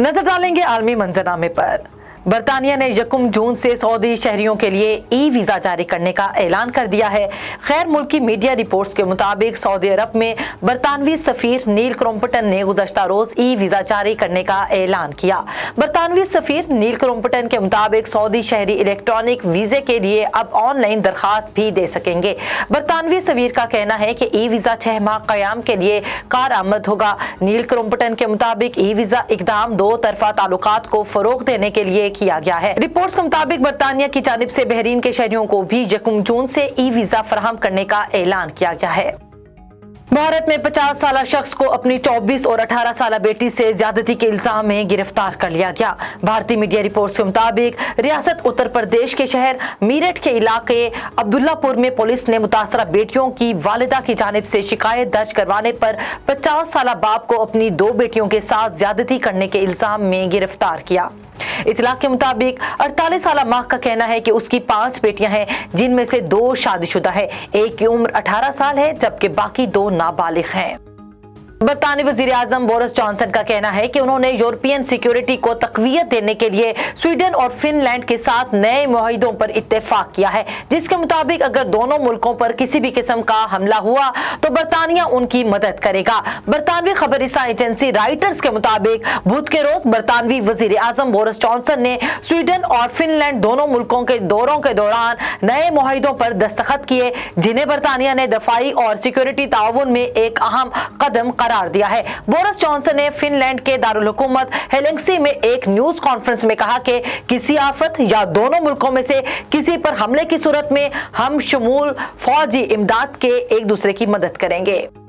नजर डालेंगे आलमी मंजरनामे पर। बरतानिया ने 1 जून से सऊदी शहरियों के लिए ई वीज़ा जारी करने का ऐलान कर दिया है। गैर मुल्की मीडिया रिपोर्ट्स के मुताबिक सऊदी अरब में बरतानवी सफीर नील क्रॉम्पटन ने गुज़श्ता रोज ई वीज़ा जारी करने का ऐलान किया। बरतानवी सफीर नील क्रॉम्पटन के मुताबिक सऊदी शहरी इलेक्ट्रॉनिक वीज़े के लिए अब ऑनलाइन दरखास्त भी दे सकेंगे। बरतानवी सफीर का कहना है कि ई वीज़ा 6 माह क़याम के लिए कारआमद होगा। नील क्रॉम्पटन के मुताबिक ई वीज़ा इक़दाम 2 तरफ़ा ताल्लुकात को फ़रोग़ देने के लिए किया गया है। रिपोर्ट्स के मुताबिक बरतानिया की जानिब से बहरीन के शहरियों को भी 1 जून से ई वीज़ा फराहम करने का ऐलान किया गया है। भारत में 50 साल शख्स को अपनी 24 और 18 साल बेटी से ज्यादती के इल्जाम में गिरफ्तार कर लिया गया। भारतीय मीडिया रिपोर्ट्स के मुताबिक रियासत उत्तर प्रदेश के शहर मीरठ के इलाके अब्दुल्लापुर में पुलिस ने मुतासरा बेटियों की वालिदा की जानिब से शिकायत दर्ज करवाने पर 50 साल बाप को अपनी 2 बेटियों के साथ ज्यादती करने के इल्जाम में गिरफ्तार किया। इतला के मुताबिक 48 साल माह का कहना है कि उसकी 5 बेटियां हैं, जिनमें से 2 शादीशुदा है। एक की उम्र 18 साल है जबकि बाकी 2 नाबालिग हैं। बरतानी वजीर आजम बोरिस जॉनसन का कहना है कि उन्होंने यूरोपियन सिक्योरिटी को तक़वियत देने के लिए स्वीडन और फिनलैंड के साथ नए मुआहिदों पर इत्तेफाक किया है, जिसके मुताबिक अगर दोनों मुल्कों पर किसी भी किस्म का हमला हुआ तो बरतानिया उनकी मदद करेगा। बरतानवी खबररसा एजेंसी राइटर्स के मुताबिक बुध के रोज बरतानवी वजीर आजम बोरिस जॉनसन ने स्वीडन और फिनलैंड दोनों मुल्कों के दौरों के दौरान नए मुआहिदों पर दस्तखत किए, जिन्हें बरतानिया ने दफाई और सिक्योरिटी ताउन में एक अहम कदम करार दिया है। बोरिस जॉनसन ने फिनलैंड के दारुल हुकूमत हेलसिंकी में एक न्यूज कॉन्फ्रेंस में कहा कि किसी आफत या दोनों मुल्कों में से किसी पर हमले की सूरत में हम शमूल फौजी इमदाद के एक दूसरे की मदद करेंगे।